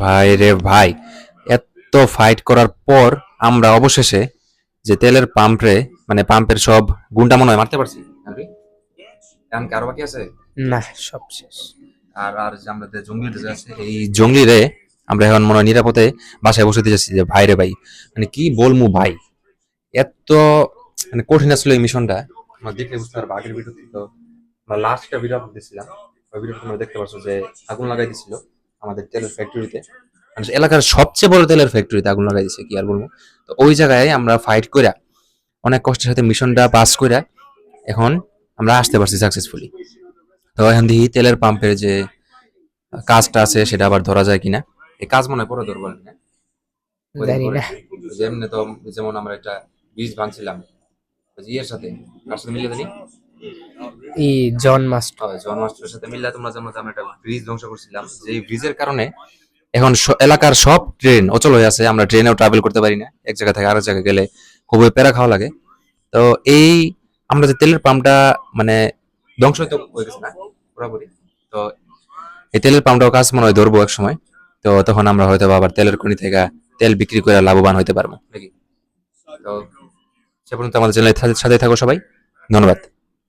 ভাই রে ভাই, এত ফাইট করার পর আমরা অবশেষে যে তেলের পাম্পে, মানে পাম্পের সব গুন্ডা মনে হয় মারতে পারছি। নাকি? এখন কি আরো বাকি আছে? না, সব শেষ। আর আর যে আমরা যে জঙ্গলিতে যে আছে, এই জঙ্গলি রে আমরা এখন মনে হয় নিরাপদে বাসায় বসে যাচ্ছি। যে ভাই রে ভাই, মানে কি বলমু ভাই, এত মানে কঠিন আসলে এই মিশনটা। আমরা দেখলে বুঝতে পারবো। আগের ভিডিওতে তো আমরা লাস্টটা ভিডিও আপলোড দিয়েছিলাম, ওই ভিডিওতে তোমরা দেখতে পাচ্ছ যে আগুন লাগাই দিছিল আমাদের তেলের ফ্যাক্টরিতে, মানে এলাকার সবচেয়ে বড় তেলের ফ্যাক্টরিতে আগুন লাগাই দিছে, কি আর বলবো। তো ওই জায়গায় আমরা ফাইট কইরা অনেক কষ্টের সাথে মিশনটা পাস কইরা এখন আমরা আসতে পারছি সাকসেসফুলি। তো এখন দেখি তেলের পাম্পের যে কাজটা আছে সেটা আবার ধরা যায় কিনা। এই কাজ মনে হয় পরে ধরবো না, ওইদিন জানি পরে। না। যেমনি তো, যেমন আমরা একটা ব্রিজ ভাঙছিলাম ওই যে ইয়ের সাথে, কার সাথে মিলে জানি, ই জন মাস্টার। জন মাস্টারের সাথে মিললে তোমরা যেমন আমরা একটা ব্রিজ ধ্বংস করছিলাম, যে ব্রিজের কারণে এখন এলাকার সব ট্রেন অচল হয়ে আছে। আমরা ট্রেনেও ট্রাভেল করতে পারি না, এক জায়গা থেকে আরেক জায়গায় গেলে খুবই প্যারা খাওয়া লাগে। তো এই আমরা যে তেলের পাম্পটা মানে ধ্বংস হয়তো হয়ে গেছে না পুরোপুরি, তো এই তেলের পাম্পটাও কাজ মনে হয় ধরবো এক সময়। তো তখন আমরা হয়তো আবার তেলের খনি থেকে তেল বিক্রি করে লাভবান হতে পারবো নাকি। তো সে পর্যন্ত আমাদের চ্যানেলের সাথে থাকো সবাই। ধন্যবাদ।